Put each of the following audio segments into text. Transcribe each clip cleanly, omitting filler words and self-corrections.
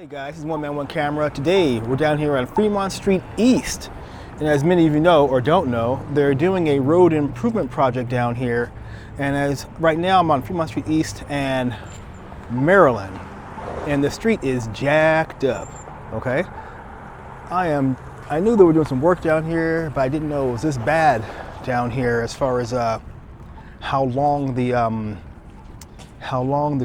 Hey guys, this is OneManOneCamera. Today we're down here on Fremont Street East. And as many of you know or don't know, they're doing a road improvement project down here. And as right now I'm on Fremont Street East and Maryland. And the street is jacked up, okay? I knew they were doing some work down here, but I didn't know it was this bad down here as far as how long the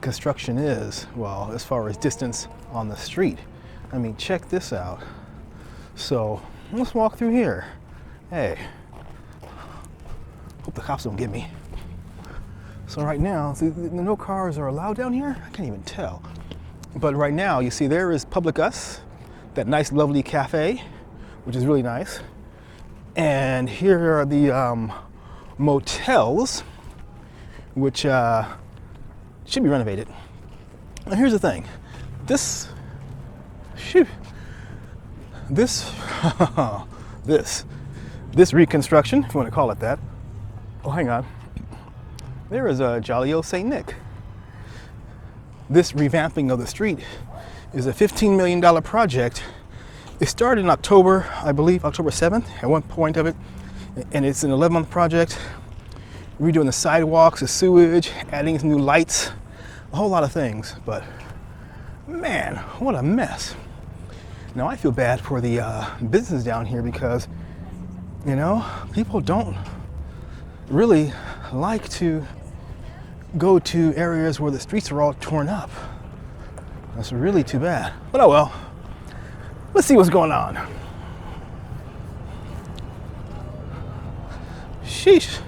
construction is. Well, as far as distance on the street. I mean, check this out. So let's walk through here. Hey, hope the cops don't get me. So right now, see, no cars are allowed down here? I can't even tell. But right now, you see there is Public Us, that nice lovely cafe, which is really nice. And here are the motels, which should be renovated. Now here's the thing. This reconstruction, if you want to call it that. Oh, hang on. There is a jolly old St. Nick. This revamping of the street is a $15 million project. It started in October, I believe, October 7th, at one point of it, and it's an 11-month project. Redoing the sidewalks, the sewage, adding some new lights, a whole lot of things, but man, what a mess. Now I feel bad for the business down here because, you know, people don't really like to go to areas where the streets are all torn up. That's really too bad. But oh well, let's see what's going on. Sheesh.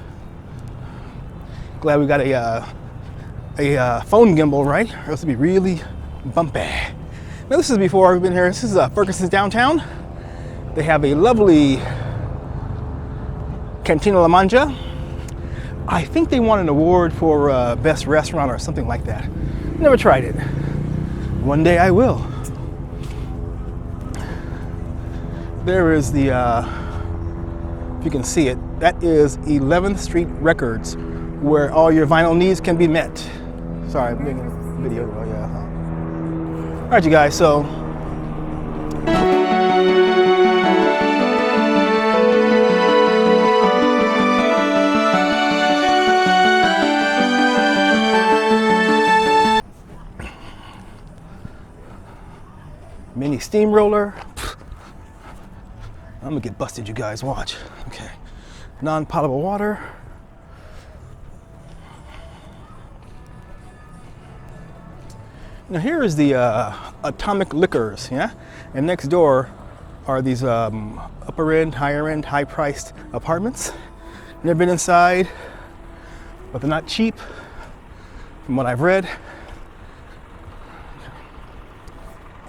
Glad we got a phone gimbal, right? Or else it'd be really bumpy. Now this is before we've been here. This is Ferguson's downtown. They have a lovely Cantina La Mangia. I think they won an award for best restaurant or something like that. Never tried it. One day I will. There is the, if you can see it, that is 11th Street Records, where all your vinyl needs can be met. Sorry, I'm making a video. Oh, yeah. All right, you guys, so. Mini steamroller. I'm gonna get busted, you guys, watch. Okay. Non-potable water. Now here is the Atomic Liquors, yeah? And next door are these upper end, higher end, high priced apartments. Never been inside, but they're not cheap from what I've read.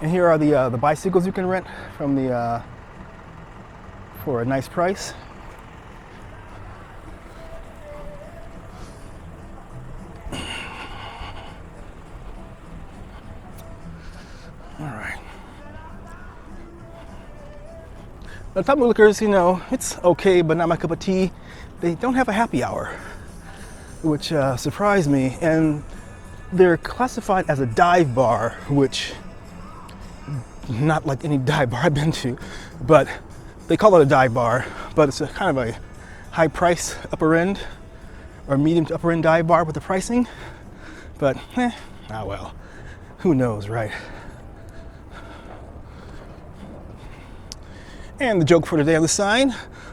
And here are the bicycles you can rent from the for a nice price. All right. The Atomic Liquors, you know, it's okay, but not my cup of tea. They don't have a happy hour, which surprised me. And they're classified as a dive bar, which not like any dive bar I've been to, but they call it a dive bar, but it's a kind of a high price upper end or medium to upper end dive bar with the pricing. But, ah well, who knows, right? And the joke for today on the sign: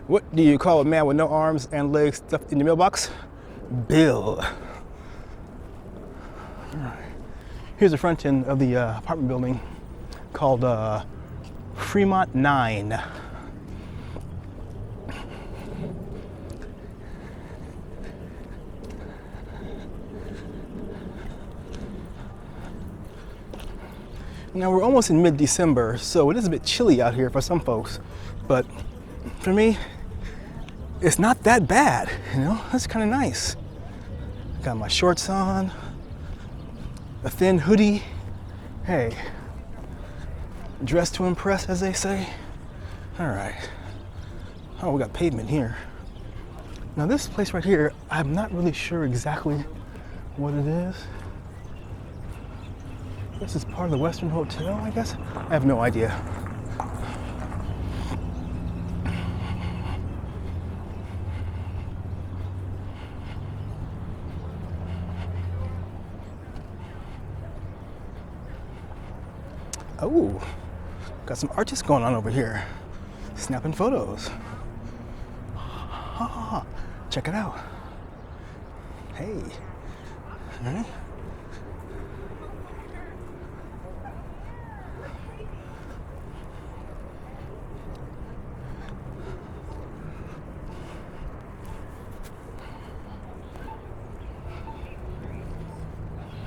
what do you call a man with no arms and legs stuffed in your mailbox? Bill. All right. Here's the front end of the apartment building called Fremont 9. Now we're almost in mid-December, so it is a bit chilly out here for some folks, but for me, it's not that bad, you know? That's kind of nice. Got my shorts on, a thin hoodie. Hey, dress to impress, as they say. All right. Oh, we got pavement here. Now this place right here, I'm not really sure exactly what it is. This is part of the Western Hotel, I guess? I have no idea. Oh, got some artists going on over here, snapping photos. Check it out. Hey. All right.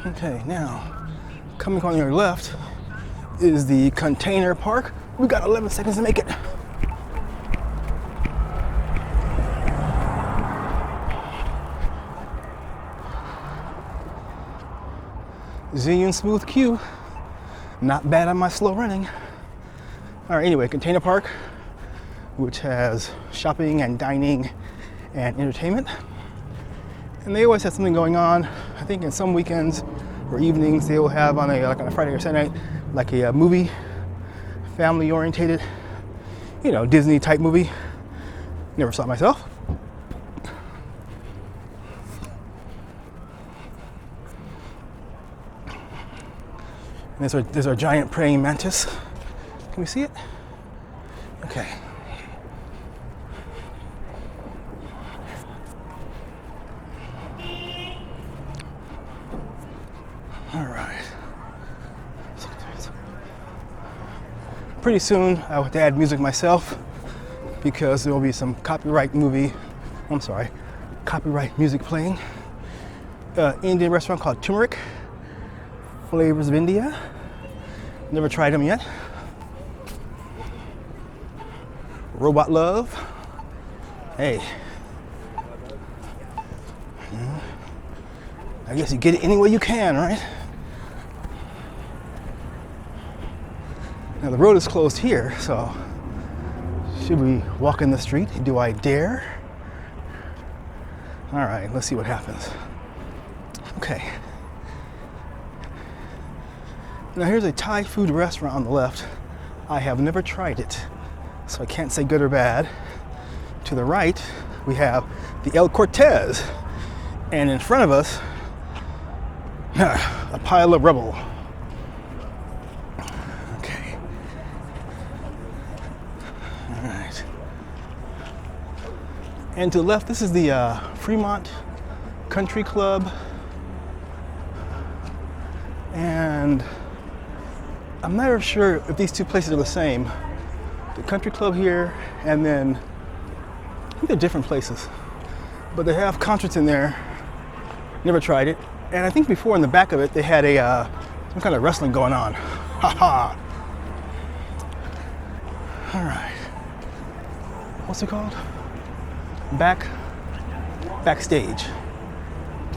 Okay, now, coming on your left is the container park. We got 11 seconds to make it. Zillion smooth queue. Not bad on my slow running. All right, anyway, container park, which has shopping and dining and entertainment. And they always have something going on. I think in some weekends or evenings they will have on like on a Friday or Saturday night, like a movie, family orientated, you know, Disney type movie. Never saw it myself. And there's our giant praying mantis. Can we see it? Okay. All right. Pretty soon I'll have to add music myself because there will be some copyright music playing. Indian restaurant called Turmeric, Flavors of India. Never tried them yet. Robot Love. Hey. I guess you get it any way you can, right? Now the road is closed here, so should we walk in the street? Do I dare? All right, let's see what happens. Okay. Now here's a Thai food restaurant on the left. I have never tried it, so I can't say good or bad. To the right, we have the El Cortez, and in front of us, a pile of rubble. Okay. All right. And to the left, this is the Fremont Country Club. And I'm not sure if these two places are the same. The country club here, and then I think they're different places. But they have concerts in there. Never tried it. And I think before in the back of it, they had some kind of wrestling going on. Ha. All right. What's it called? Backstage.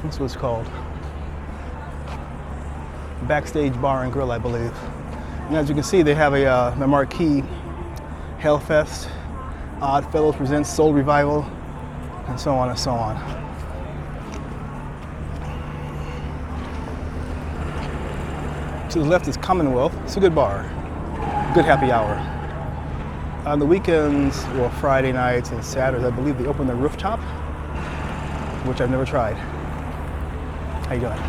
That's what it's called. Backstage Bar and Grill, I believe. And as you can see, they have a marquee Hellfest, Odd Fellows Presents Soul Revival, and so on and so on. To the left is Commonwealth. It's a good bar, good happy hour. On the weekends, well, Friday nights and Saturdays, I believe they open the rooftop, which I've never tried. How you doing?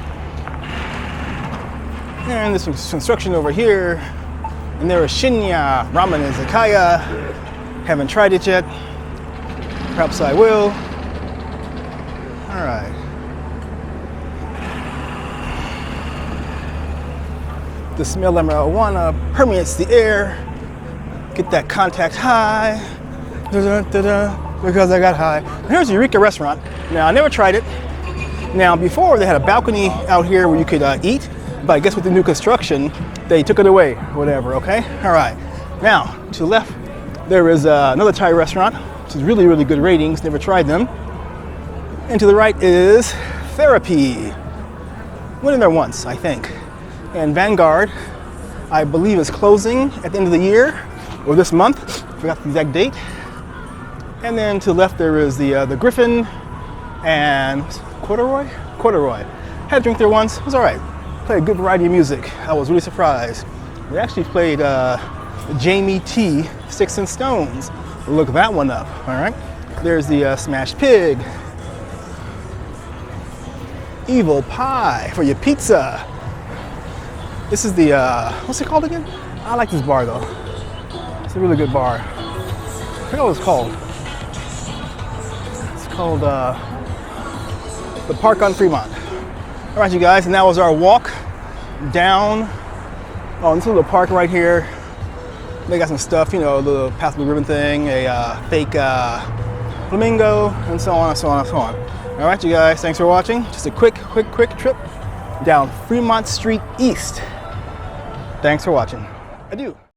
And there's some construction over here. And there is Shinya Ramen and Zakaya. Haven't tried it yet. Perhaps I will. All right. The smell of marijuana permeates the air. Get that contact high. Because I got high. Here's Eureka Restaurant. Now, I never tried it. Now, before they had a balcony out here where you could eat. But I guess with the new construction, they took it away, whatever, okay? All right. Now, to the left, there is another Thai restaurant, which is really, really good ratings. Never tried them. And to the right is Therapy. Went in there once, I think. And Vanguard, I believe, is closing at the end of the year, or this month. Forgot the exact date. And then to the left, there is the Griffin and Corduroy. Had a drink there once. It was all right. Play a good variety of music. I was really surprised. They actually played Jamie T, Sticks and Stones. Look that one up, all right? There's the Smashed Pig. Evil Pie for your pizza. This is the, what's it called again? I like this bar though. It's a really good bar. I forgot what it's called. It's called the Park on Fremont. All right, you guys, and that was our walk down on this little park right here. They got some stuff, you know, the Path Blue Ribbon thing, a fake flamingo, and so on and so on and so on. All right, you guys, thanks for watching. Just a quick trip down Fremont Street East. Thanks for watching. Adieu.